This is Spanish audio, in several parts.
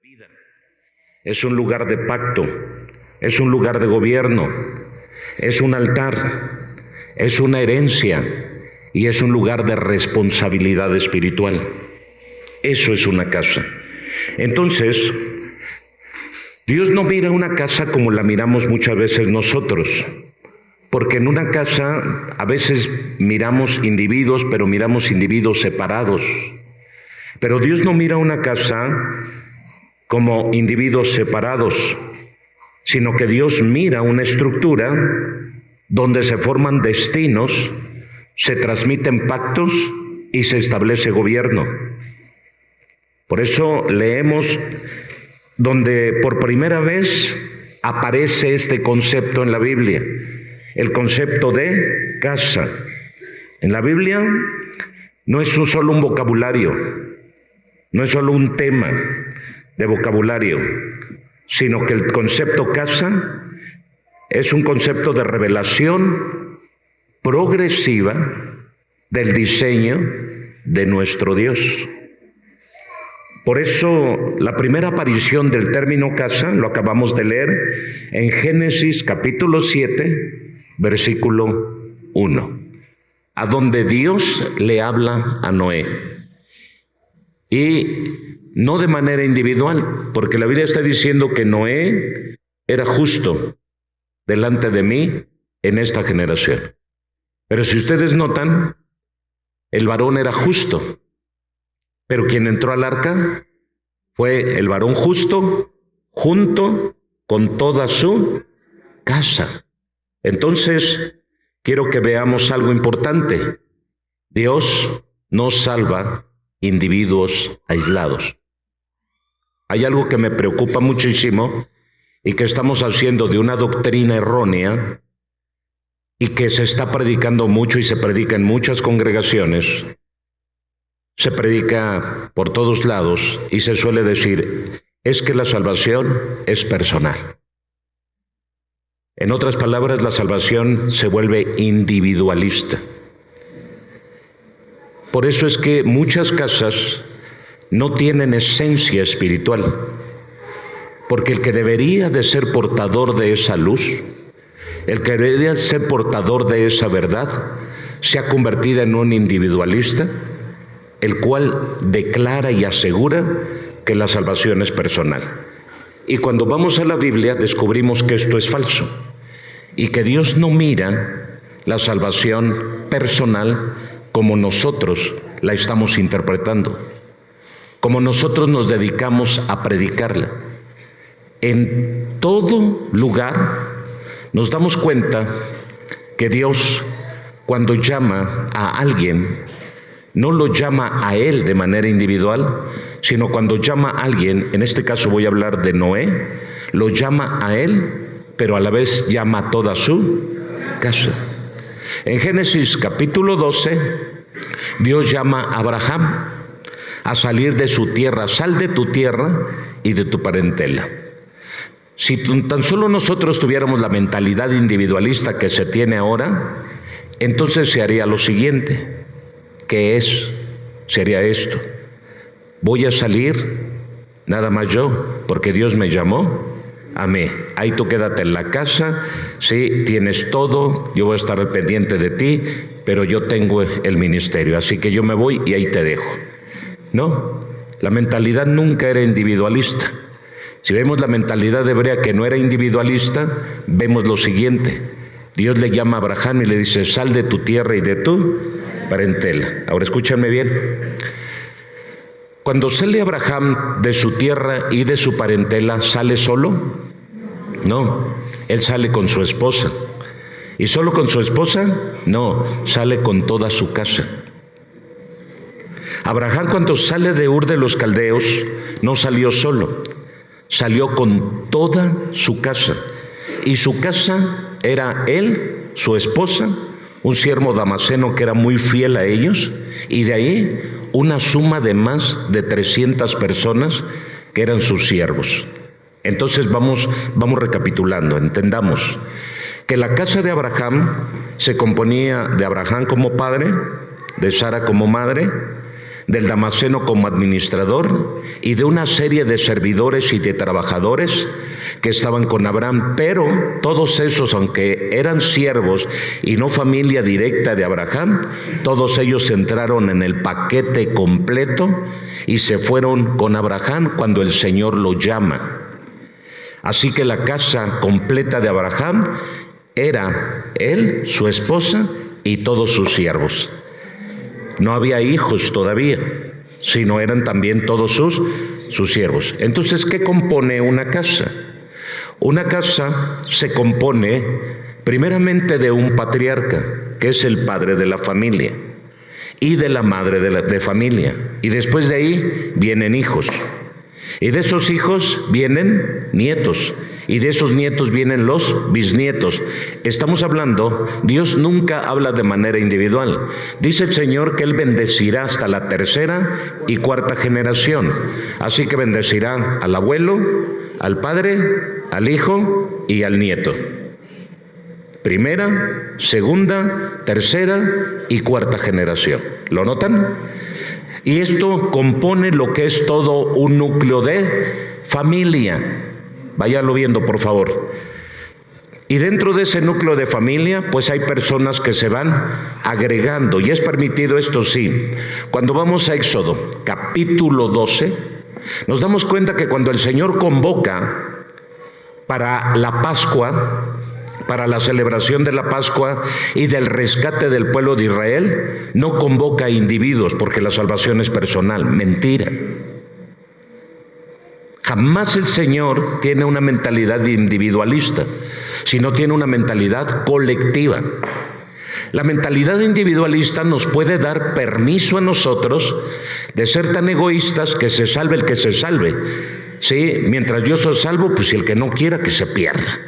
vida, es un lugar de pacto, es un lugar de gobierno, es un altar, es una herencia y es un lugar de responsabilidad espiritual. Eso es una casa. Entonces, Dios no mira una casa como la miramos muchas veces nosotros, porque en una casa a veces miramos individuos, pero miramos individuos separados. Pero Dios no mira una casa como individuos separados, sino que Dios mira una estructura donde se forman destinos, se transmiten pactos y se establece gobierno. Por eso leemos donde por primera vez aparece este concepto en la Biblia, el concepto de casa. En la Biblia no es solo un vocabulario, no es solo un tema de vocabulario, sino que el concepto casa es un concepto de revelación progresiva del diseño de nuestro Dios. Por eso la primera aparición del término casa lo acabamos de leer en Génesis capítulo 7, versículo 1, a donde Dios le habla a Noé. Y no de manera individual, porque la Biblia está diciendo que Noé era justo delante de mí en esta generación. Pero si ustedes notan, el varón era justo, pero quien entró al arca fue el varón justo junto con toda su casa. Entonces, quiero que veamos algo importante. Dios no salva individuos aislados. Hay algo que me preocupa muchísimo y que estamos haciendo de una doctrina errónea y que se está predicando mucho y se predica en muchas congregaciones. Se predica por todos lados y se suele decir, es que la salvación es personal. En otras palabras, la salvación se vuelve individualista. Por eso es que muchas casas no tienen esencia espiritual, porque el que debería de ser portador de esa luz, el que debería ser portador de esa verdad, se ha convertido en un individualista, el cual declara y asegura que la salvación es personal. Y cuando vamos a la Biblia descubrimos que esto es falso y que Dios no mira la salvación personal como nosotros la estamos interpretando, como nosotros nos dedicamos a predicarla. En todo lugar nos damos cuenta que Dios, cuando llama a alguien, no lo llama a él de manera individual, sino cuando llama a alguien, en este caso voy a hablar de Noé, lo llama a él, pero a la vez llama a toda su casa. En Génesis capítulo 12, Dios llama a Abraham a salir de su tierra. Sal de tu tierra y de tu parentela. Si tan solo nosotros tuviéramos la mentalidad individualista que se tiene ahora, entonces se haría lo siguiente. ¿Qué es? Sería esto. Voy a salir, nada más yo, porque Dios me llamó. Amén. Ahí tú quédate en la casa, sí, tienes todo, yo voy a estar al pendiente de ti, pero yo tengo el ministerio, así que yo me voy y ahí te dejo. No, la mentalidad nunca era individualista. Si vemos la mentalidad hebrea que no era individualista, vemos lo siguiente. Dios le llama a Abraham y le dice, sal de tu tierra y de tu parentela. Ahora escúchame bien. Cuando sale Abraham de su tierra y de su parentela, ¿sale solo? No, él sale con su esposa. ¿Y solo con su esposa? No, sale con toda su casa. Abraham, cuando sale de Ur de los Caldeos, no salió solo, salió con toda su casa. Y su casa era él, su esposa, un siervo damasceno que era muy fiel a ellos, y de ahí una suma de más de 300 personas que eran sus siervos. Entonces vamos recapitulando, entendamos que la casa de Abraham se componía de Abraham como padre, de Sara como madre, del Damaseno como administrador y de una serie de servidores y de trabajadores que estaban con Abraham, pero todos esos, aunque eran siervos y no familia directa de Abraham, todos ellos entraron en el paquete completo y se fueron con Abraham cuando el Señor lo llama. Así que la casa completa de Abraham era él, su esposa y todos sus siervos. No había hijos todavía, sino eran también todos sus siervos. Entonces, ¿qué compone una casa? Una casa se compone primeramente de un patriarca, que es el padre de la familia, y de la madre de familia. Y después de ahí vienen hijos. Y de esos hijos vienen nietos. Y de esos nietos vienen los bisnietos. Estamos hablando, Dios nunca habla de manera individual. Dice el Señor que Él bendecirá hasta la tercera y cuarta generación. Así que bendecirá al abuelo, al padre, al hijo y al nieto. Primera, segunda, tercera y cuarta generación. ¿Lo notan? Y esto compone lo que es todo un núcleo de familia. Váyanlo viendo, por favor. Y dentro de ese núcleo de familia, pues hay personas que se van agregando. Y es permitido esto, sí. Cuando vamos a Éxodo, capítulo 12, nos damos cuenta que cuando el Señor convoca para la Pascua, para la celebración de la Pascua y del rescate del pueblo de Israel, no convoca a individuos porque la salvación es personal. Mentira. Jamás el Señor tiene una mentalidad individualista, sino tiene una mentalidad colectiva. La mentalidad individualista nos puede dar permiso a nosotros de ser tan egoístas que se salve el que se salve. Sí, mientras yo soy salvo, pues si el que no quiera que se pierda.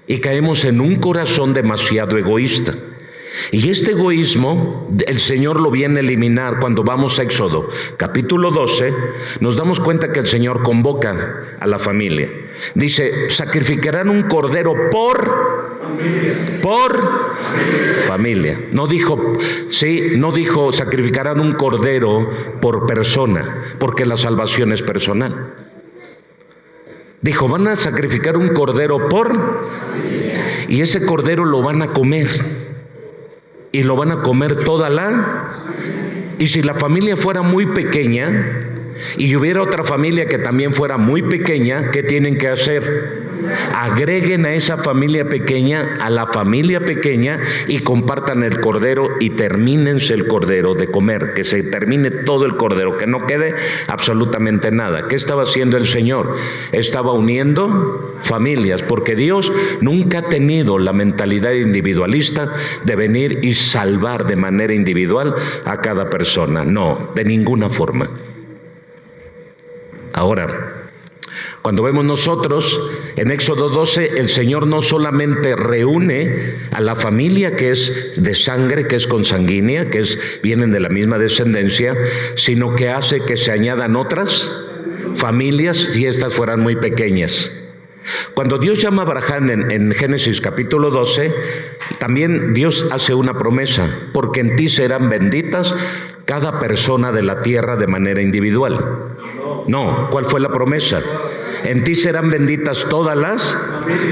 Y caemos en un corazón demasiado egoísta. Y este egoísmo, el Señor lo viene a eliminar cuando vamos a Éxodo, capítulo 12, nos damos cuenta que el Señor convoca a la familia. Dice, sacrificarán un cordero por familia. No dijo sacrificarán un cordero por persona, porque la salvación es personal. Dijo, van a sacrificar un cordero y ese cordero lo van a comer. Y lo van a comer toda y si la familia fuera muy pequeña y hubiera otra familia que también fuera muy pequeña, ¿qué tienen que hacer? Agreguen a esa familia pequeña, a la familia pequeña y compartan el cordero y termínense el cordero de comer, que se termine todo el cordero, que no quede absolutamente nada. ¿Qué estaba haciendo el Señor? Estaba uniendo familias, porque Dios nunca ha tenido la mentalidad individualista de venir y salvar de manera individual a cada persona. No, de ninguna forma. Ahora, cuando vemos nosotros en Éxodo 12, el Señor no solamente reúne a la familia que es de sangre, que es consanguínea, vienen de la misma descendencia, sino que hace que se añadan otras familias si estas fueran muy pequeñas. Cuando Dios llama a Abraham en Génesis capítulo 12, también Dios hace una promesa, porque en ti serán benditas cada persona de la tierra de manera individual. No, ¿cuál fue la promesa? En ti serán benditas todas las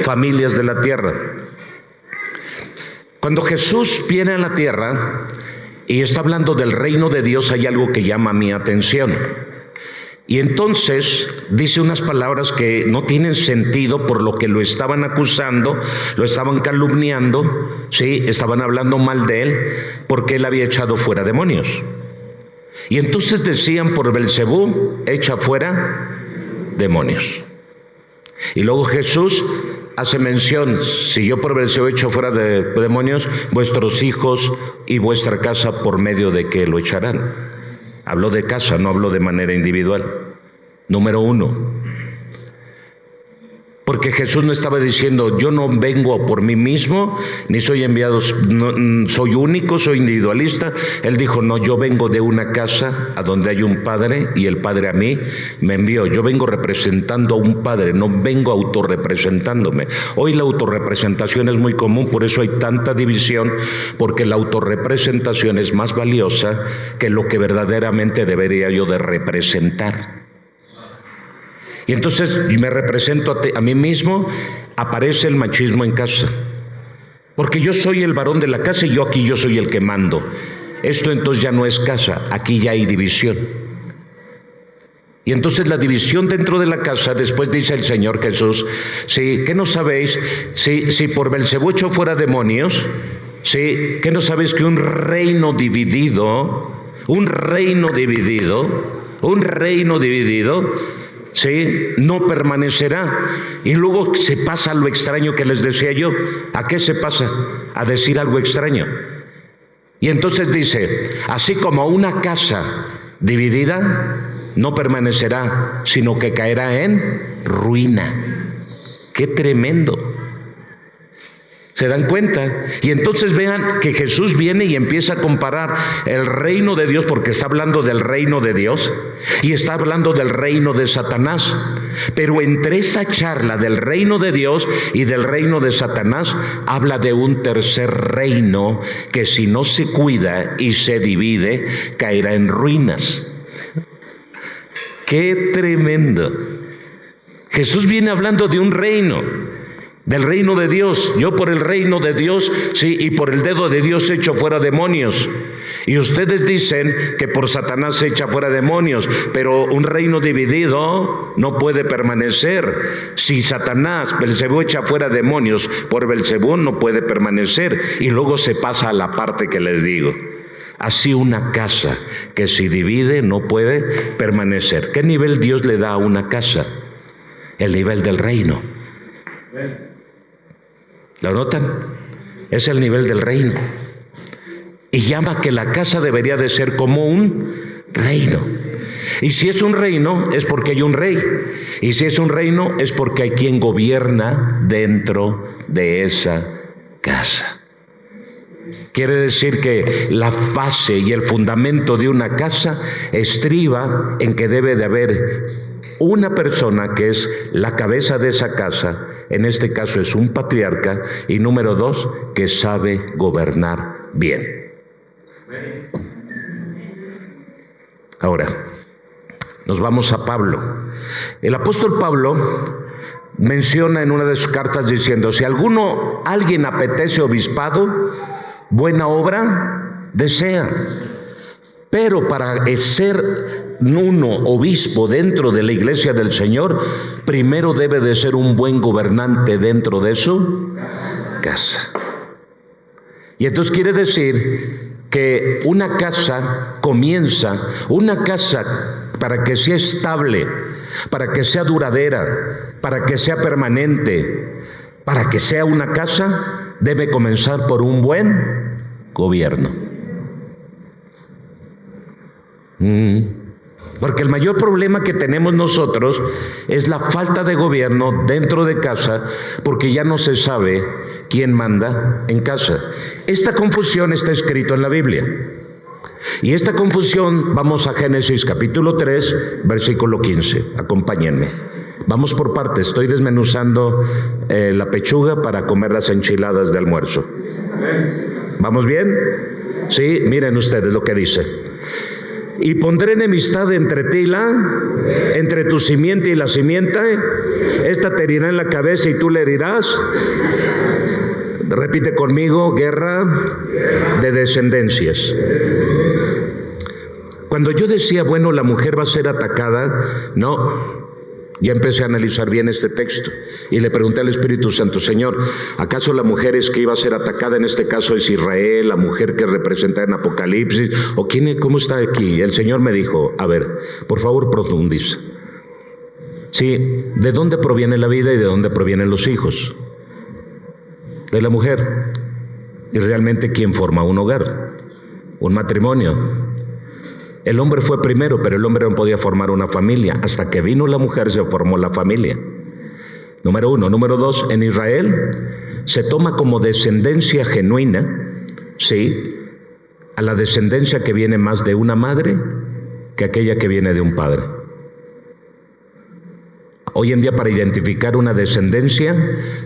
familias de la tierra. Cuando Jesús viene a la tierra y está hablando del reino de Dios, hay algo que llama mi atención. Y entonces dice unas palabras que no tienen sentido por lo que lo estaban acusando, lo estaban calumniando, ¿sí? Estaban hablando mal de él porque él había echado fuera demonios. Y entonces decían, por Belcebú, echa fuera demonios. Y luego Jesús hace mención, si yo por Belcebú echo fuera de demonios, vuestros hijos y vuestra casa, ¿por medio de qué lo echarán? Habló de casa, no habló de manera individual. Número 1. Porque Jesús no estaba diciendo, yo no vengo por mí mismo, ni soy enviado, no, soy único, soy individualista. Él dijo, no, yo vengo de una casa a donde hay un padre y el padre a mí me envió. Yo vengo representando a un padre, no vengo autorrepresentándome. Hoy la autorrepresentación es muy común, por eso hay tanta división, porque la autorrepresentación es más valiosa que lo que verdaderamente debería yo de representar. Y entonces me represento a mí mismo, aparece el machismo en casa. Porque yo soy el varón de la casa y yo soy el que mando. Esto entonces ya no es casa, aquí ya hay división. Y entonces la división dentro de la casa, después dice el Señor Jesús, ¿sí? ¿Qué no sabéis? Si por Belcebú echó fuera demonios, ¿sí? ¿Qué no sabéis que un reino dividido, sí, no permanecerá? Y luego se pasa a lo extraño que les decía yo. ¿A qué se pasa? A decir algo extraño. Y entonces dice, así como una casa dividida no permanecerá, sino que caerá en ruina. ¡Qué tremendo! ¿Se dan cuenta? Y entonces vean que Jesús viene y empieza a comparar el reino de Dios, porque está hablando del reino de Dios y está hablando del reino de Satanás. Pero entre esa charla del reino de Dios y del reino de Satanás, habla de un tercer reino que si no se cuida y se divide, caerá en ruinas. ¡Qué tremendo! Jesús viene hablando de un reino, del reino de Dios. Yo por el reino de Dios, sí, y por el dedo de Dios echo fuera demonios. Y ustedes dicen que por Satanás se echa fuera demonios, pero un reino dividido no puede permanecer. Si Satanás, Belcebú, echa fuera demonios, por Belcebú no puede permanecer. Y luego se pasa a la parte que les digo. Así una casa que si divide no puede permanecer. ¿Qué nivel Dios le da a una casa? El nivel del reino. ¿Lo notan? Es el nivel del reino. Y llama que la casa debería de ser como un reino. Y si es un reino, es porque hay un rey. Y si es un reino, es porque hay quien gobierna dentro de esa casa. Quiere decir que la base y el fundamento de una casa estriba en que debe de haber una persona que es la cabeza de esa casa. En este caso es un patriarca. Y número 2, que sabe gobernar bien. Ahora, nos vamos a Pablo. El apóstol Pablo menciona en una de sus cartas diciendo, si alguien apetece obispado, buena obra desea. Pero para ser uno obispo dentro de la iglesia del Señor, primero debe de ser un buen gobernante dentro de su casa. Y entonces quiere decir que una casa para que sea estable, para que sea duradera, para que sea permanente, para que sea una casa, debe comenzar por un buen gobierno. Porque el mayor problema que tenemos nosotros es la falta de gobierno dentro de casa, porque ya no se sabe quién manda en casa. Esta confusión está escrito en la Biblia. Y esta confusión, vamos a Génesis capítulo 3, versículo 15. Acompáñenme. Vamos por partes. Estoy desmenuzando la pechuga para comer las enchiladas de almuerzo. ¿Vamos bien? Sí, miren ustedes lo que dice. Y pondré enemistad entre tu simiente y la simiente. Esta te herirá en la cabeza y tú le herirás. Repite conmigo, guerra de descendencias. Cuando yo decía, bueno, la mujer va a ser atacada, no. Ya empecé a analizar bien este texto y le pregunté al Espíritu Santo, Señor, ¿acaso la mujer es que iba a ser atacada? En este caso es Israel, la mujer que representa en Apocalipsis, o cómo está aquí. El Señor me dijo, a ver, por favor profundiza. Sí, ¿de dónde proviene la vida y de dónde provienen los hijos? De la mujer. Y realmente, ¿quién forma un hogar? Un matrimonio. El hombre fue primero, pero el hombre no podía formar una familia. Hasta que vino la mujer se formó la familia. Número uno. Número dos, en Israel se toma como descendencia genuina, sí, a la descendencia que viene más de una madre que aquella que viene de un padre. Hoy en día, para identificar una descendencia,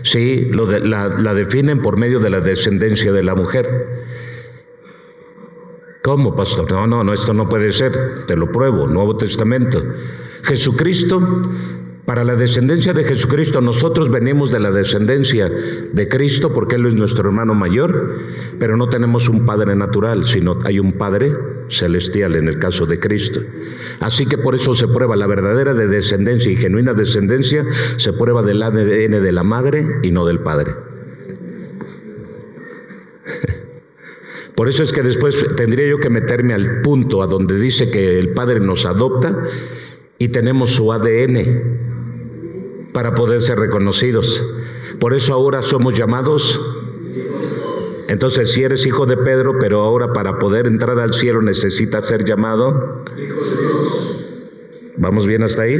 sí, la definen por medio de la descendencia de la mujer. ¿Cómo, pastor? No, esto no puede ser. Te lo pruebo, Nuevo Testamento. Jesucristo, para la descendencia de Jesucristo, nosotros venimos de la descendencia de Cristo porque Él es nuestro hermano mayor, pero no tenemos un padre natural, sino hay un padre celestial en el caso de Cristo. Así que por eso se prueba la verdadera de descendencia y genuina descendencia, se prueba del ADN de la madre y no del padre. Por eso es que después tendría yo que meterme al punto a donde dice que el Padre nos adopta y tenemos su ADN para poder ser reconocidos. Por eso ahora somos llamados. Entonces, si eres hijo de Pedro, pero ahora para poder entrar al cielo necesitas ser llamado hijo de Dios. ¿Vamos bien hasta ahí?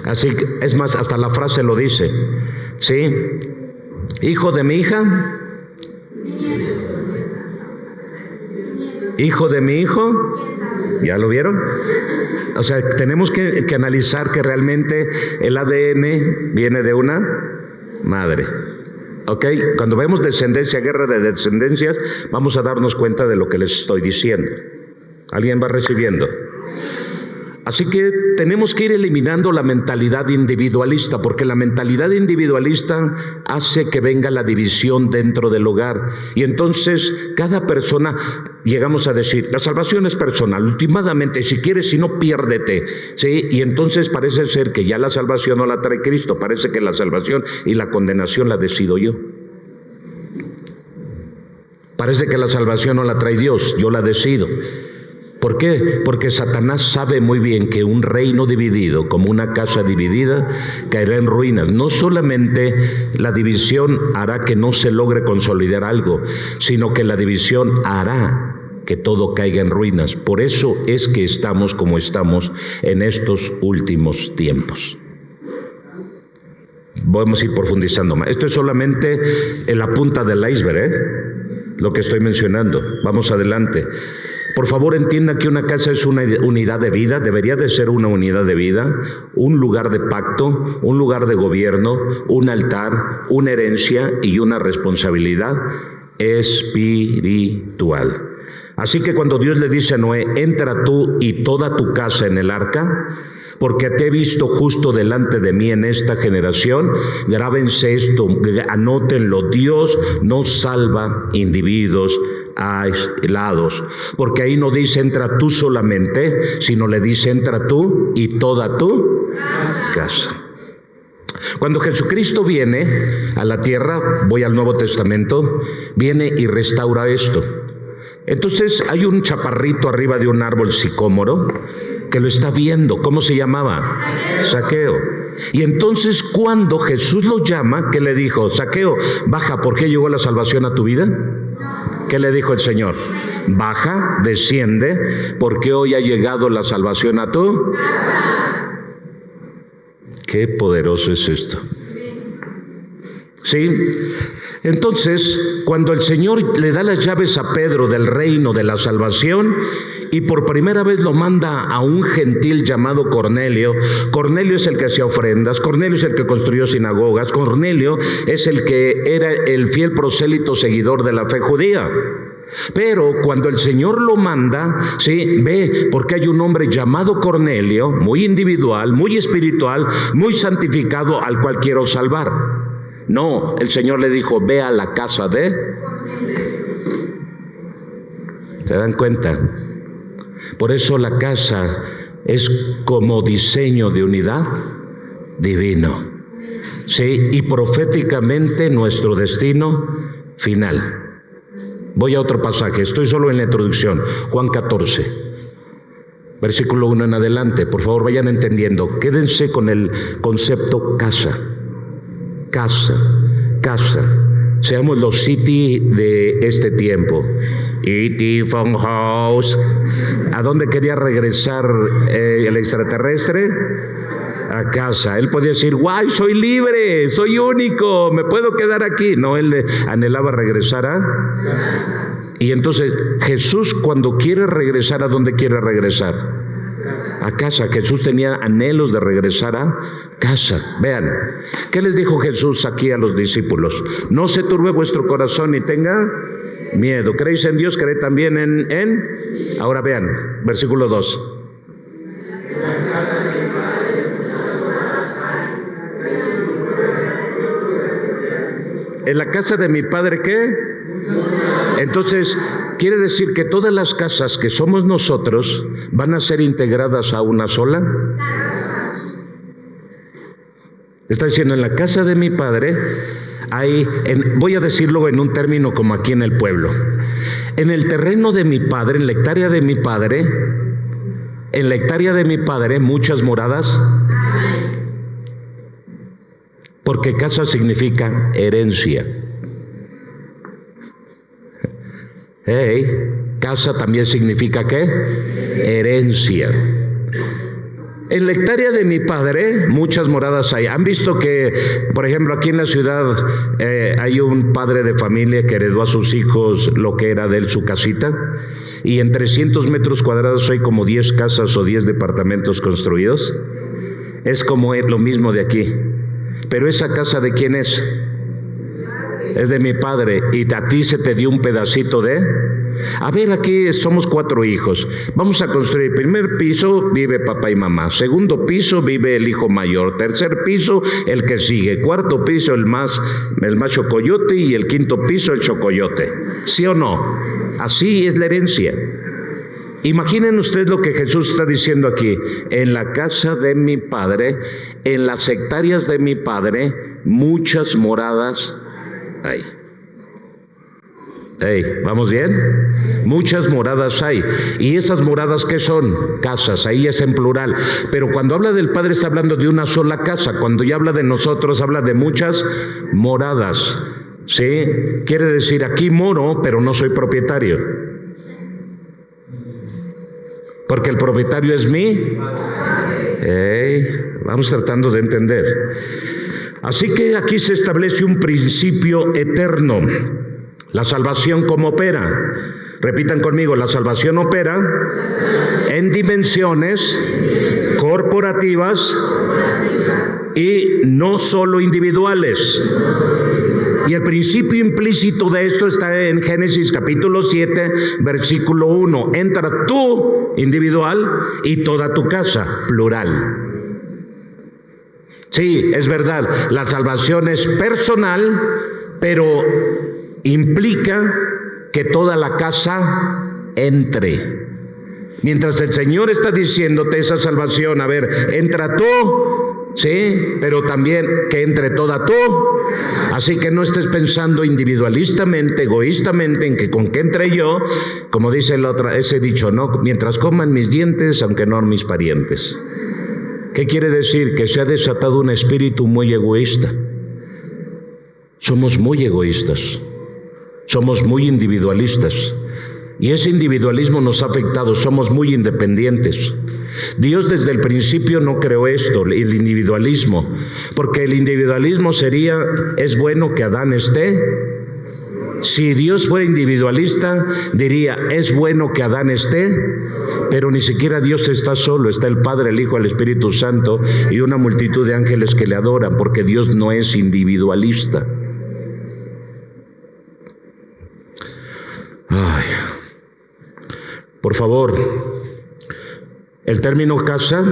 Así que, es más, hasta la frase lo dice, ¿sí? Hijo de mi hija, hijo de mi hijo, ¿ya lo vieron? O sea, tenemos que analizar que realmente el ADN viene de una madre. ¿Ok? Cuando vemos descendencia, guerra de descendencias, vamos a darnos cuenta de lo que les estoy diciendo. ¿Alguien va recibiendo? Así que tenemos que ir eliminando la mentalidad individualista, porque la mentalidad individualista hace que venga la división dentro del hogar. Y entonces cada persona, llegamos a decir, la salvación es personal, últimamente, si quieres, si no, piérdete, ¿sí? Y entonces parece ser que ya la salvación no la trae Cristo, parece que la salvación y la condenación la decido yo. Parece que la salvación no la trae Dios, yo la decido. ¿Por qué? Porque Satanás sabe muy bien que un reino dividido, como una casa dividida, caerá en ruinas. No solamente la división hará que no se logre consolidar algo, sino que la división hará que todo caiga en ruinas. Por eso es que estamos como estamos en estos últimos tiempos. Vamos a ir profundizando más. Esto es solamente en la punta del iceberg, lo que estoy mencionando. Vamos adelante. Por favor, entienda que una casa es una unidad de vida, debería de ser una unidad de vida, un lugar de pacto, un lugar de gobierno, un altar, una herencia y una responsabilidad espiritual. Así que cuando Dios le dice a Noé, entra tú y toda tu casa en el arca, porque te he visto justo delante de mí en esta generación, grábense esto, anótenlo, Dios no salva individuos aislados, porque ahí no dice entra tú solamente, sino le dice entra tú y toda tu casa. Cuando Jesucristo viene a la tierra, voy al Nuevo Testamento, viene y restaura esto. Entonces hay un chaparrito arriba de un árbol sicómoro que lo está viendo. ¿Cómo se llamaba? Zaqueo. Y entonces cuando Jesús lo llama, ¿qué le dijo? Zaqueo, baja, ¿por qué llegó la salvación a tu vida? ¿Qué le dijo el Señor? Baja, desciende, porque hoy ha llegado la salvación a tu casa. Qué poderoso es esto. ¿Sí? Entonces, cuando el Señor le da las llaves a Pedro del reino de la salvación y por primera vez lo manda a un gentil llamado Cornelio. Cornelio es el que hacía ofrendas, Cornelio es el que construyó sinagogas, Cornelio es el que era el fiel prosélito seguidor de la fe judía. Pero cuando el Señor lo manda, sí, ve, porque hay un hombre llamado Cornelio, muy individual, muy espiritual, muy santificado, al cual quiero salvar. No, el Señor le dijo, ve a la casa de... ¿Se dan cuenta? Por eso la casa es como diseño de unidad divino. Sí, y proféticamente nuestro destino final. Voy a otro pasaje, estoy solo en la introducción, Juan 14, versículo 1 en adelante. Por favor, vayan entendiendo, quédense con el concepto casa. Casa, casa. Seamos los City de este tiempo. E.T. von House. ¿A dónde quería regresar el extraterrestre? A casa. Él podía decir, guay, soy libre, soy único, me puedo quedar aquí. No, él anhelaba regresar a... Y entonces Jesús, cuando quiere regresar, ¿a dónde quiere regresar? A casa. Jesús tenía anhelos de regresar a casa. Vean, ¿qué les dijo Jesús aquí a los discípulos? No se turbe vuestro corazón ni tenga miedo. ¿Creéis en Dios? ¿Creéis también en? Ahora vean, versículo 2. ¿En la casa de mi Padre qué? Entonces, quiere decir que todas las casas que somos nosotros van a ser integradas a una sola. Está diciendo, en la casa de mi Padre hay, voy a decirlo en un término como aquí en el pueblo, en el terreno de mi Padre, en la hectárea de mi Padre, muchas moradas. Porque casa significa herencia. Casa también significa ¿qué? Herencia. En la hectárea de mi Padre, muchas moradas hay. ¿Han visto que, por ejemplo, aquí en la ciudad hay un padre de familia que heredó a sus hijos lo que era de él, su casita? Y en 300 metros cuadrados hay como 10 casas o 10 departamentos construidos. Es como lo mismo de aquí. Pero esa casa, ¿de quién es? Es de mi Padre. Y a ti se te dio un pedacito de... A ver, aquí somos 4 hijos. Vamos a construir. Primer piso vive papá y mamá. Segundo piso vive el hijo mayor. Tercer piso el que sigue. Cuarto piso el más chocoyote. Y el quinto piso el chocoyote. ¿Sí o no? Así es la herencia. Imaginen ustedes lo que Jesús está diciendo aquí. En la casa de mi Padre, en las hectáreas de mi Padre, muchas moradas hay. ¿Vamos bien? Muchas moradas hay. ¿Y esas moradas qué son? Casas, ahí es en plural. Pero cuando habla del Padre está hablando de una sola casa. Cuando ya habla de nosotros, habla de muchas moradas. ¿Sí? Quiere decir, aquí moro, pero no soy propietario. Porque el propietario es mí. Vamos tratando de entender. Así que aquí se establece un principio eterno. La salvación, ¿cómo opera? Repitan conmigo, la salvación opera en dimensiones corporativas y no solo individuales. Y el principio implícito de esto está en Génesis capítulo 7, versículo 1. Entra tú, individual, y toda tu casa, plural. Sí, es verdad, la salvación es personal, pero implica que toda la casa entre. Mientras el Señor está diciéndote esa salvación, a ver, entra tú, sí, pero también que entre toda tú. Así que no estés pensando individualistamente, egoístamente, en que con que entre yo, como dice ese dicho, ¿no? Mientras coman mis dientes, aunque no mis parientes. ¿Qué quiere decir? Que se ha desatado un espíritu muy egoísta. Somos muy egoístas. Somos muy individualistas. Y ese individualismo nos ha afectado. Somos muy independientes. Dios desde el principio no creó esto, el individualismo. Porque el individualismo es bueno que Adán esté. Si Dios fuera individualista, diría, es bueno que Adán esté. Pero ni siquiera Dios está solo, está el Padre, el Hijo, el Espíritu Santo y una multitud de ángeles que le adoran, porque Dios no es individualista. Ay. Por favor, el término casa,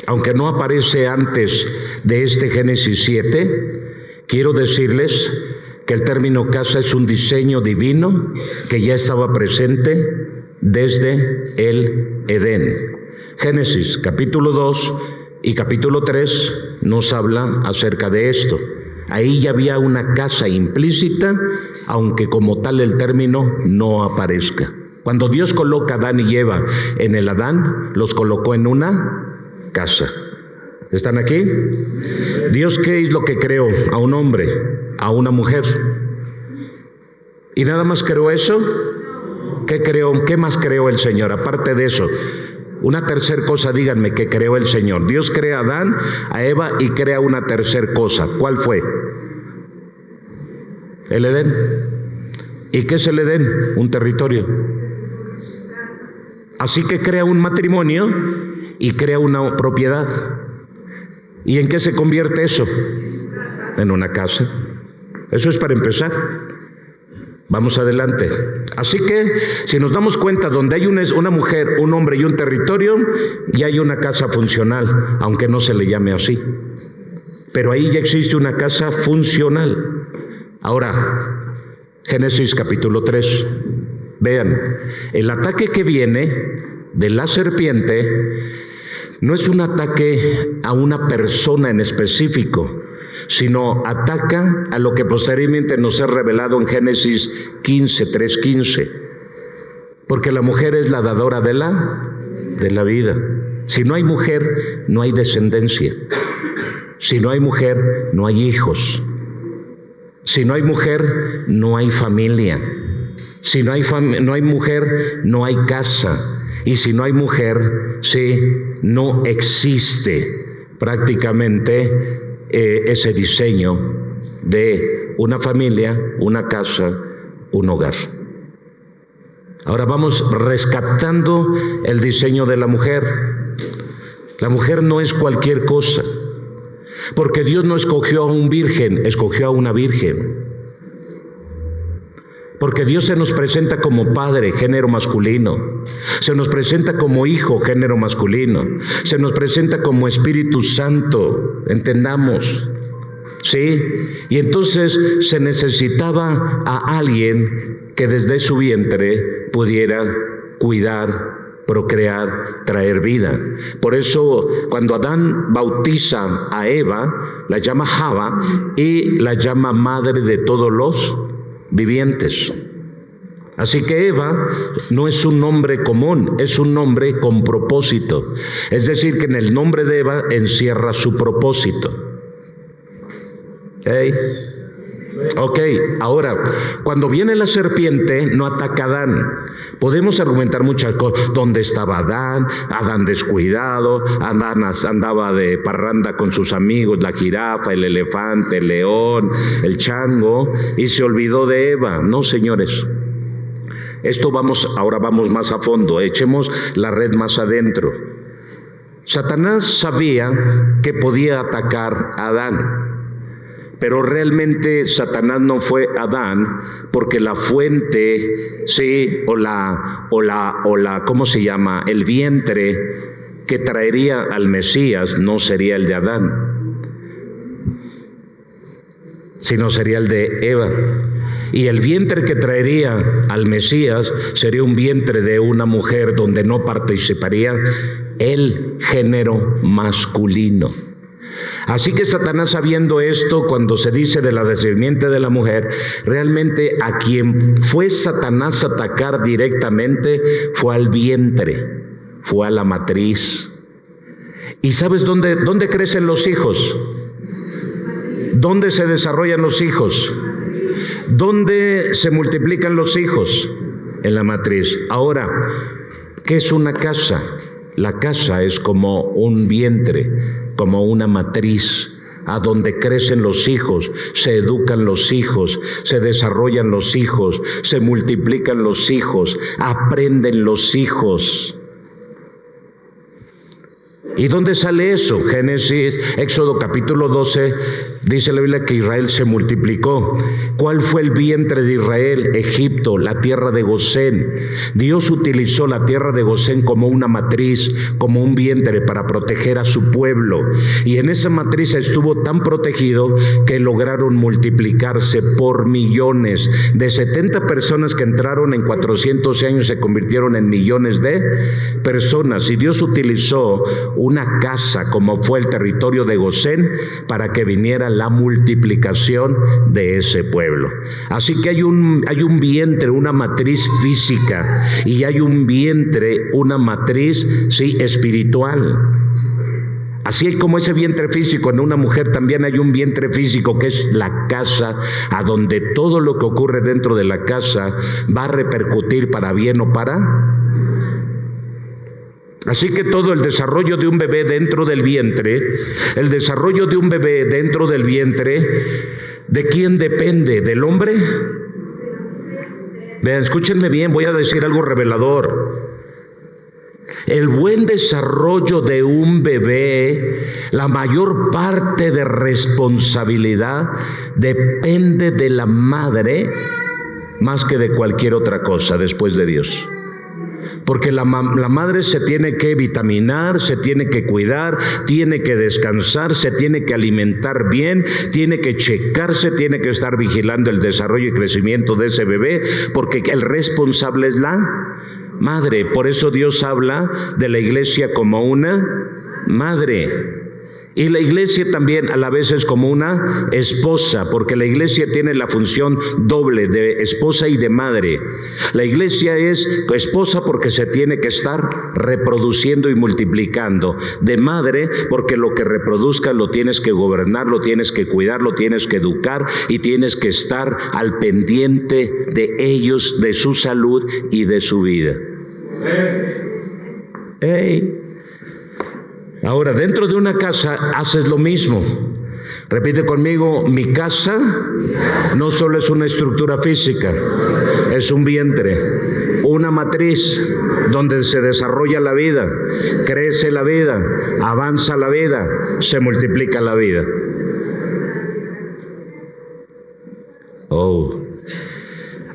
aunque no aparece antes de este Génesis 7, quiero decirles que el término casa es un diseño divino que ya estaba presente desde el Edén. Génesis capítulo 2 y capítulo 3 nos habla acerca de esto. Ahí ya había una casa implícita, aunque como tal el término no aparezca. Cuando Dios coloca a Adán y Eva en el Adán, los colocó en una casa. ¿Están aquí? Dios, ¿qué es lo que creó? A un hombre, a una mujer. ¿Y nada más creó eso? ¿Qué creó? ¿Qué más creó el Señor? Aparte de eso, una tercera cosa, díganme, que creó el Señor. Dios crea a Adán, a Eva y crea una tercera cosa. ¿Cuál fue? El Edén. ¿Y qué es el Edén? Un territorio. Así que crea un matrimonio y crea una propiedad. ¿Y en qué se convierte eso? En una casa. Eso es para empezar. Vamos adelante. Así que, si nos damos cuenta, donde hay una mujer, un hombre y un territorio, ya hay una casa funcional, aunque no se le llame así. Pero ahí ya existe una casa funcional. Ahora, Génesis capítulo 3. Vean, el ataque que viene de la serpiente no es un ataque a una persona en específico, sino ataca a lo que posteriormente nos es revelado en Génesis 3:15. Porque la mujer es la dadora de la vida. Si no hay mujer, no hay descendencia. Si no hay mujer, no hay hijos. Si no hay mujer, no hay familia. Si no hay mujer, no hay casa. Y si no hay mujer, sí, no existe prácticamente ese diseño de una familia, una casa, un hogar. Ahora vamos rescatando el diseño de la mujer. La mujer no es cualquier cosa, porque Dios no escogió a un virgen, escogió a una virgen. Porque Dios se nos presenta como padre, género masculino. Se nos presenta como hijo, género masculino. Se nos presenta como Espíritu Santo, entendamos. ¿Sí? Y entonces se necesitaba a alguien que desde su vientre pudiera cuidar, procrear, traer vida. Por eso, cuando Adán bautiza a Eva, la llama Java y la llama madre de todos los vivientes. Así que Eva no es un nombre común, es un nombre con propósito. Es decir, que en el nombre de Eva encierra su propósito. Ok, ahora, cuando viene la serpiente, no ataca a Adán. Podemos argumentar muchas cosas. ¿Dónde estaba Adán? Adán descuidado. Adán andaba de parranda con sus amigos, la jirafa, el elefante, el león, el chango, y se olvidó de Eva. No, señores. Ahora vamos más a fondo. Echemos la red más adentro. Satanás sabía que podía atacar a Adán. Pero realmente Satanás no fue Adán, porque la fuente, sí, ¿cómo se llama? El vientre que traería al Mesías no sería el de Adán, sino sería el de Eva. Y el vientre que traería al Mesías sería un vientre de una mujer donde no participaría el género masculino. Así que Satanás, sabiendo esto, cuando se dice de la descendiente de la mujer, realmente a quien fue Satanás a atacar directamente fue al vientre, fue a la matriz. ¿Y sabes dónde crecen los hijos? ¿Dónde se desarrollan los hijos? ¿Dónde se multiplican los hijos? En la matriz. Ahora, ¿qué es una casa? La casa es como un vientre, como una matriz, a donde crecen los hijos, se educan los hijos, se desarrollan los hijos, se multiplican los hijos, aprenden los hijos. ¿Y dónde sale eso? Éxodo capítulo 12, dice la Biblia que Israel se multiplicó. ¿Cuál fue el vientre de Israel? Egipto, la tierra de Gosén. Dios utilizó la tierra de Gosén como una matriz, como un vientre para proteger a su pueblo. Y en esa matriz estuvo tan protegido que lograron multiplicarse por millones. De 70 personas que entraron en 400 años se convirtieron en millones de personas. Y Dios utilizó una casa como fue el territorio de Gosén para que viniera la multiplicación de ese pueblo. Así que hay un vientre, una matriz física, y hay un vientre, una matriz, sí, espiritual. Así como ese vientre físico en una mujer, también hay un vientre físico que es la casa, a donde todo lo que ocurre dentro de la casa va a repercutir para bien o para. Así que todo el desarrollo de un bebé dentro del vientre, ¿de quién depende? ¿Del hombre? Vean, escúchenme bien, voy a decir algo revelador. El buen desarrollo de un bebé, la mayor parte de responsabilidad depende de la madre más que de cualquier otra cosa después de Dios. Porque la madre se tiene que vitaminar, se tiene que cuidar, tiene que descansar, se tiene que alimentar bien, tiene que checarse, tiene que estar vigilando el desarrollo y crecimiento de ese bebé, porque el responsable es la madre. Por eso Dios habla de la iglesia como una madre. Y la iglesia también a la vez es como una esposa, porque la iglesia tiene la función doble de esposa y de madre. La iglesia es esposa porque se tiene que estar reproduciendo y multiplicando. De madre porque lo que reproduzca lo tienes que gobernar, lo tienes que cuidar, lo tienes que educar y tienes que estar al pendiente de ellos, de su salud y de su vida. ¡Ey! Ahora, dentro de una casa haces lo mismo. Repite conmigo, mi casa no solo es una estructura física, es un vientre, una matriz donde se desarrolla la vida, crece la vida, avanza la vida, se multiplica la vida. Oh.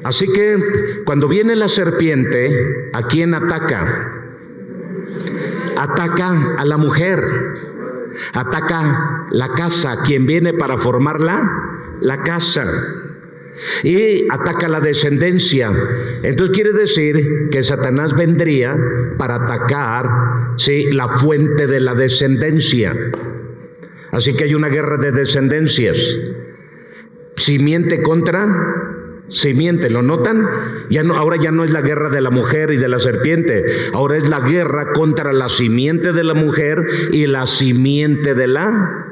Así que cuando viene la serpiente, ¿a quién ataca? Ataca a la mujer, ataca la casa, quien viene para formar la casa, y ataca la descendencia. Entonces quiere decir que Satanás vendría para atacar, ¿sí?, la fuente de la descendencia. Así que hay una guerra de descendencias, simiente contra simiente, ¿lo notan? Ahora ya no es la guerra de la mujer y de la serpiente, ahora es la guerra contra la simiente de la mujer y la simiente de la.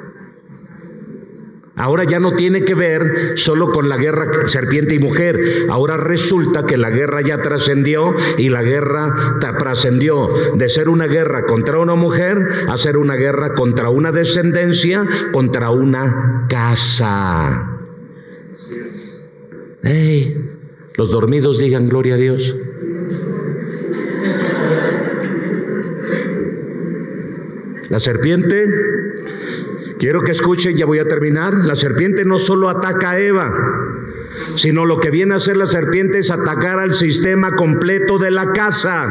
Ahora ya no tiene que ver solo con la guerra serpiente y mujer, ahora resulta que la guerra ya trascendió y la guerra trascendió de ser una guerra contra una mujer a ser una guerra contra una descendencia, contra una casa. ¡Hey! Los dormidos digan gloria a Dios. La serpiente, quiero que escuchen, ya voy a terminar. La serpiente no solo ataca a Eva, sino lo que viene a hacer la serpiente es atacar al sistema completo de la casa.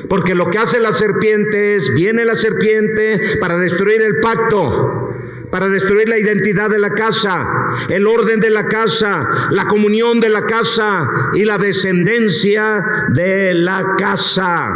Porque lo que hace la serpiente es, viene la serpiente para destruir el pacto, para destruir la identidad de la casa, el orden de la casa, la comunión de la casa y la descendencia de la casa.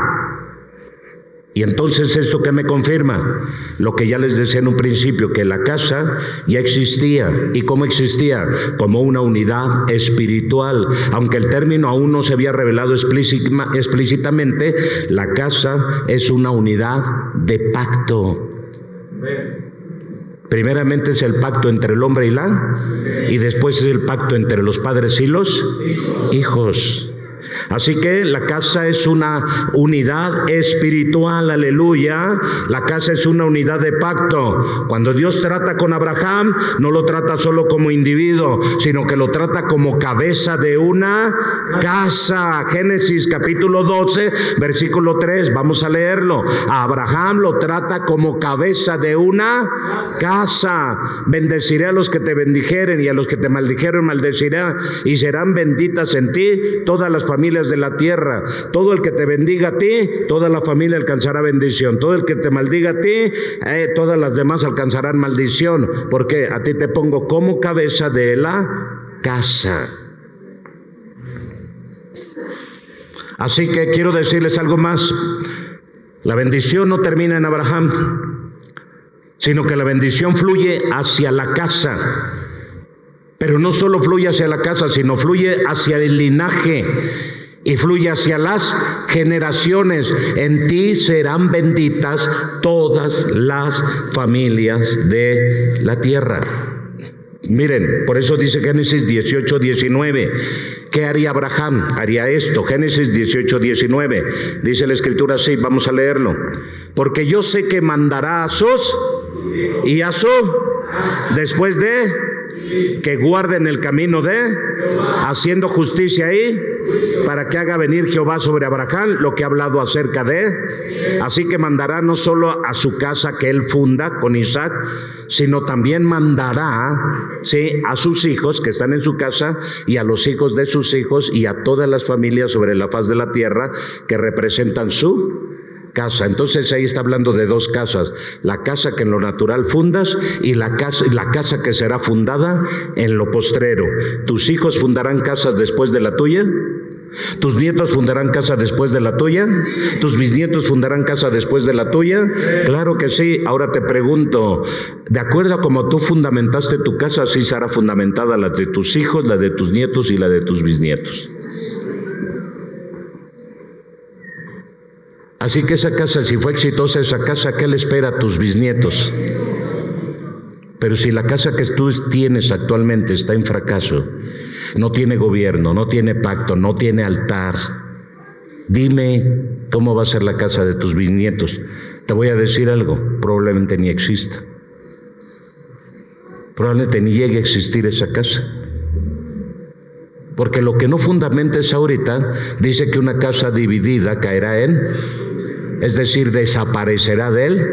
Y entonces esto que me confirma, lo que ya les decía en un principio, que la casa ya existía. ¿Y cómo existía? Como una unidad espiritual. Aunque el término aún no se había revelado explícitamente, la casa es una unidad de pacto. Primeramente es el pacto entre el hombre y después es el pacto entre los padres y los hijos. Así que la casa es una unidad espiritual, aleluya. La casa es una unidad de pacto. Cuando Dios trata con Abraham, no lo trata solo como individuo, sino que lo trata como cabeza de una casa. Génesis capítulo 12, versículo 3, vamos a leerlo. A Abraham lo trata como cabeza de una casa. Bendeciré a los que te bendijeren y a los que te maldijeren maldeciré, y serán benditas en ti todas las familias de la tierra. Todo el que te bendiga a ti, toda la familia alcanzará bendición. Todo el que te maldiga a ti, todas las demás alcanzarán maldición, porque a ti te pongo como cabeza de la casa. Así que quiero decirles algo más. La bendición no termina en Abraham, sino que la bendición fluye hacia la casa. Pero no solo fluye hacia la casa, sino fluye hacia el linaje y fluye hacia las generaciones. En ti serán benditas todas las familias de la tierra. Miren, por eso dice Génesis 18:19. ¿Qué haría Abraham? Haría esto. Génesis 18:19. Dice la Escritura así, vamos a leerlo. Porque yo sé que mandará a sus y a su, después de que guarden el camino de, haciendo justicia ahí, para que haga venir Jehová sobre Abraham lo que ha hablado acerca de. Así que mandará no solo a su casa que él funda con Isaac, sino también mandará, ¿sí?, a sus hijos que están en su casa y a los hijos de sus hijos y a todas las familias sobre la faz de la tierra que representan su casa. Entonces ahí está hablando de dos casas: la casa que en lo natural fundas y la casa que será fundada en lo postrero. ¿Tus hijos fundarán casas después de la tuya? ¿Tus nietos fundarán casa después de la tuya? ¿Tus bisnietos fundarán casa después de la tuya? Claro que sí. Ahora te pregunto, de acuerdo a como tú fundamentaste tu casa, así será fundamentada la de tus hijos, la de tus nietos y la de tus bisnietos. Así que esa casa, si fue exitosa esa casa, ¿qué le espera a tus bisnietos? Pero si la casa que tú tienes actualmente está en fracaso, no tiene gobierno, no tiene pacto, no tiene altar, dime cómo va a ser la casa de tus bisnietos. Te voy a decir algo, probablemente ni exista. Probablemente ni llegue a existir esa casa. Porque lo que no fundamentes ahorita, dice que una casa dividida caerá en, es decir, desaparecerá del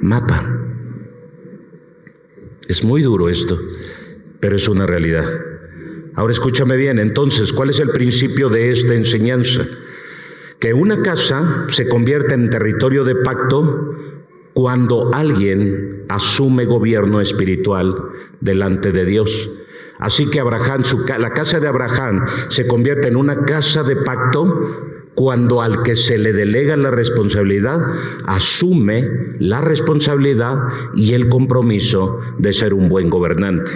mapa. Es muy duro esto, pero es una realidad. Ahora escúchame bien, entonces, ¿cuál es el principio de esta enseñanza? Que una casa se convierte en territorio de pacto cuando alguien asume gobierno espiritual delante de Dios. Así que la casa de Abraham se convierte en una casa de pacto cuando al que se le delega la responsabilidad asume la responsabilidad y el compromiso de ser un buen gobernante.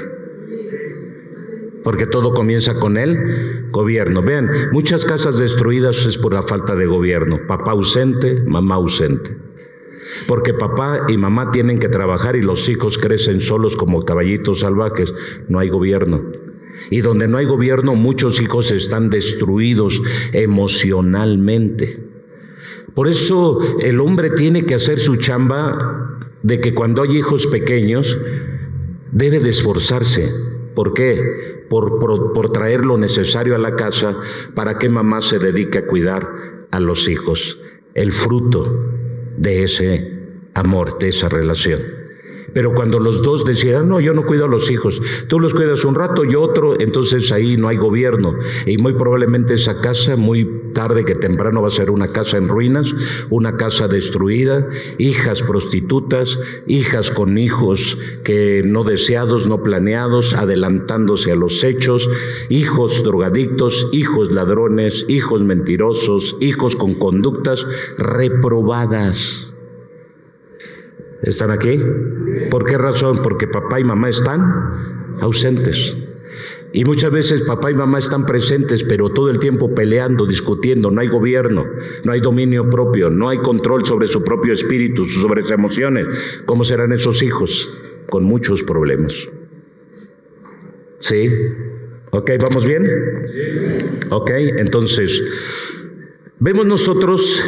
Porque todo comienza con el gobierno. Vean, muchas casas destruidas es por la falta de gobierno. Papá ausente, mamá ausente. Porque papá y mamá tienen que trabajar y los hijos crecen solos como caballitos salvajes. No hay gobierno. Y donde no hay gobierno, muchos hijos están destruidos emocionalmente. Por eso el hombre tiene que hacer su chamba de que cuando hay hijos pequeños, debe de esforzarse. ¿Por qué? Por traer lo necesario a la casa para que mamá se dedique a cuidar a los hijos. El fruto de ese amor, de esa relación. Pero cuando los dos decían, no, yo no cuido a los hijos, tú los cuidas un rato, yo otro, entonces ahí no hay gobierno. Y muy probablemente esa casa, muy tarde que temprano, va a ser una casa en ruinas, una casa destruida, hijas prostitutas, hijas con hijos que no deseados, no planeados, adelantándose a los hechos, hijos drogadictos, hijos ladrones, hijos mentirosos, hijos con conductas reprobadas. ¿Están aquí? ¿Por qué razón? Porque papá y mamá están ausentes. Y muchas veces papá y mamá están presentes, pero todo el tiempo peleando, discutiendo. No hay gobierno, no hay dominio propio, no hay control sobre su propio espíritu, sobre sus emociones. ¿Cómo serán esos hijos? Con muchos problemas. ¿Sí? ¿Ok? ¿Vamos bien? Ok, entonces, vemos nosotros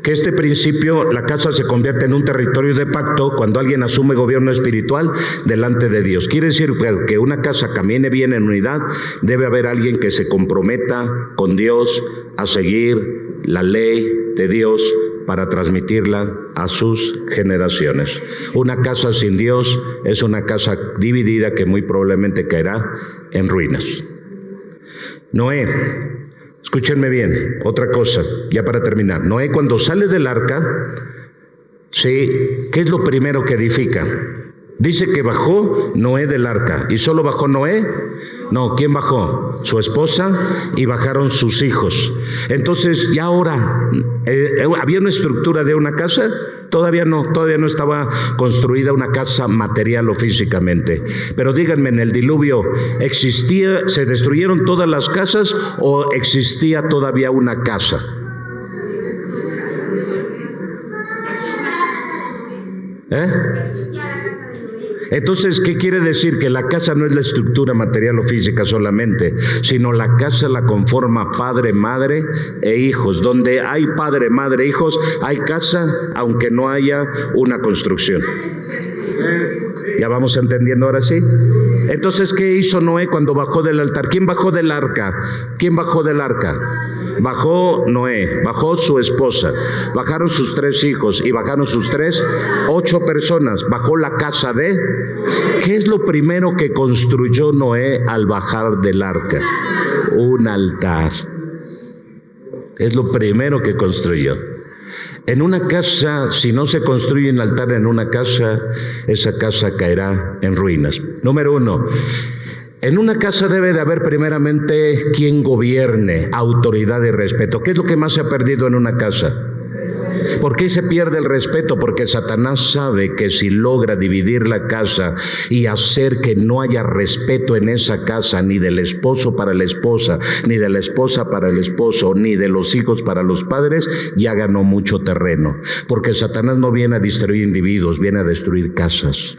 que este principio, la casa se convierte en un territorio de pacto cuando alguien asume gobierno espiritual delante de Dios. Quiere decir que una casa camine bien en unidad, debe haber alguien que se comprometa con Dios a seguir la ley de Dios para transmitirla a sus generaciones. Una casa sin Dios es una casa dividida que muy probablemente caerá en ruinas. Noé, escúchenme bien, otra cosa, ya para terminar. Noé, cuando sale del arca, ¿sí?, ¿qué es lo primero que edifica? Dice que bajó Noé del arca. ¿Y solo bajó Noé? No, ¿quién bajó? Su esposa, y bajaron sus hijos. Entonces, ya ahora, ¿había una estructura de una casa? Todavía no estaba construida una casa material o físicamente. Pero díganme, en el diluvio, ¿se destruyeron todas las casas o existía todavía una casa? Existía la casa de Noé. Entonces, ¿qué quiere decir? Que la casa no es la estructura material o física solamente, sino la casa la conforma padre, madre e hijos. Donde hay padre, madre, hijos, hay casa, aunque no haya una construcción. ¿Ya vamos entendiendo ahora sí? Entonces, ¿qué hizo Noé cuando bajó del altar? ¿Quién bajó del arca? ¿Quién bajó del arca? Bajó Noé, bajó su esposa, bajaron sus 3 hijos y bajaron sus 8 personas. Bajó la casa de... ¿Qué es lo primero que construyó Noé al bajar del arca? Un altar. Es lo primero que construyó. En una casa, si no se construye un altar en una casa, esa casa caerá en ruinas. Número 1, en una casa debe de haber primeramente quien gobierne, autoridad y respeto. ¿Qué es lo que más se ha perdido en una casa? ¿Por qué se pierde el respeto? Porque Satanás sabe que si logra dividir la casa y hacer que no haya respeto en esa casa, ni del esposo para la esposa, ni de la esposa para el esposo, ni de los hijos para los padres, ya ganó mucho terreno. Porque Satanás no viene a destruir individuos, viene a destruir casas.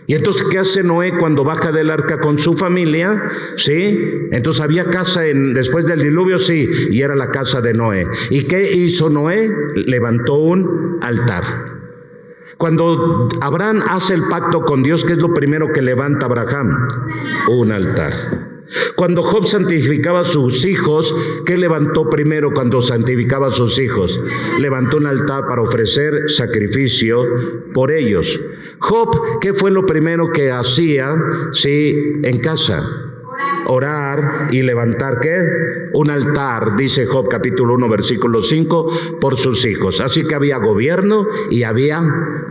Y entonces, ¿qué hace Noé cuando baja del arca con su familia? ¿Sí? Entonces, ¿había casa después del diluvio? Sí, y era la casa de Noé. ¿Y qué hizo Noé? Levantó un altar. Cuando Abraham hace el pacto con Dios, ¿qué es lo primero que levanta Abraham? Un altar. Cuando Job santificaba a sus hijos, ¿qué levantó primero cuando santificaba a sus hijos? Levantó un altar para ofrecer sacrificio por ellos. Job, ¿qué fue lo primero que hacía? Sí, en casa. Orar y levantar, ¿qué? Un altar, dice Job capítulo 1, versículo 5, por sus hijos. Así que había gobierno y había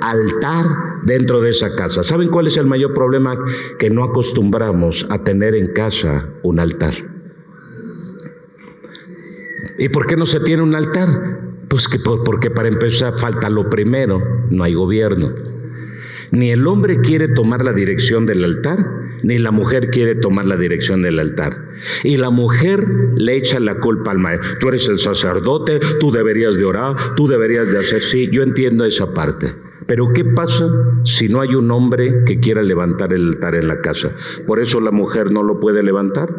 altar dentro de esa casa. ¿Saben cuál es el mayor problema? Que no acostumbramos a tener en casa un altar. ¿Y por qué no se tiene un altar? Pues porque para empezar falta lo primero, no hay gobierno. Ni el hombre quiere tomar la dirección del altar, ni la mujer quiere tomar la dirección del altar. Y la mujer le echa la culpa al maestro. Tú eres el sacerdote, tú deberías de orar, tú deberías de hacer. Sí, yo entiendo esa parte. Pero ¿qué pasa si no hay un hombre que quiera levantar el altar en la casa? Por eso la mujer no lo puede levantar.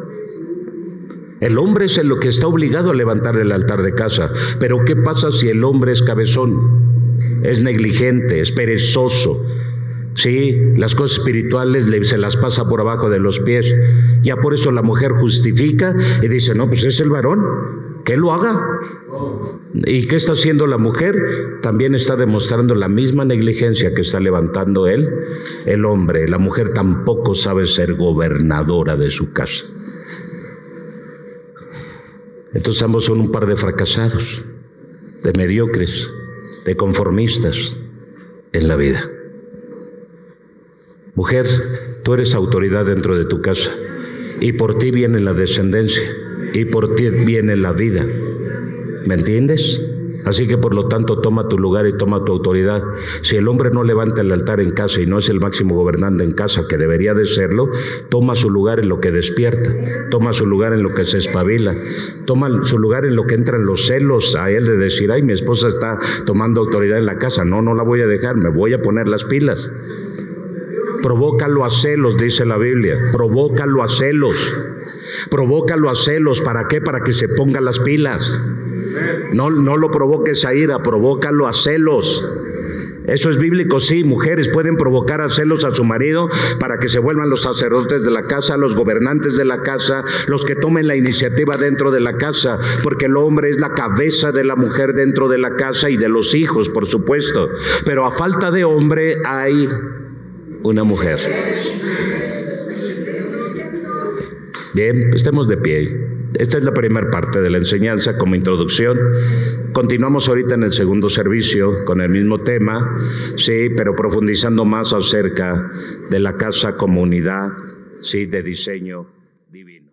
El hombre es el que está obligado a levantar el altar de casa. Pero ¿qué pasa si el hombre es cabezón? Es negligente, es perezoso. Sí, las cosas espirituales se las pasa por abajo de los pies. Ya por eso la mujer justifica y dice, no, pues es el varón, que lo haga. ¿Y qué está haciendo la mujer? También está demostrando la misma negligencia que está levantando el hombre. La mujer tampoco sabe ser gobernadora de su casa. Entonces ambos son un par de fracasados, de mediocres, de conformistas en la vida. Mujer, tú eres autoridad dentro de tu casa y por ti viene la descendencia y por ti viene la vida. ¿Me entiendes? Así que por lo tanto toma tu lugar y toma tu autoridad. Si el hombre no levanta el altar en casa y no es el máximo gobernante en casa, que debería de serlo, toma su lugar en lo que despierta, toma su lugar en lo que se espabila, toma su lugar en lo que entran los celos a él de decir, ay, mi esposa está tomando autoridad en la casa, no la voy a dejar, me voy a poner las pilas. Provócalo a celos, dice la Biblia. Provócalo a celos. Provócalo a celos. ¿Para qué? Para que se ponga las pilas. No lo provoques a ira, provócalo a celos. Eso es bíblico, sí. Mujeres pueden provocar a celos a su marido para que se vuelvan los sacerdotes de la casa, los gobernantes de la casa, los que tomen la iniciativa dentro de la casa, porque el hombre es la cabeza de la mujer dentro de la casa y de los hijos, por supuesto. Pero a falta de hombre hay una mujer. Bien, estemos de pie. Esta es la primera parte de la enseñanza como introducción. Continuamos ahorita en el segundo servicio con el mismo tema, sí, pero profundizando más acerca de la casa como unidad, sí, de diseño divino.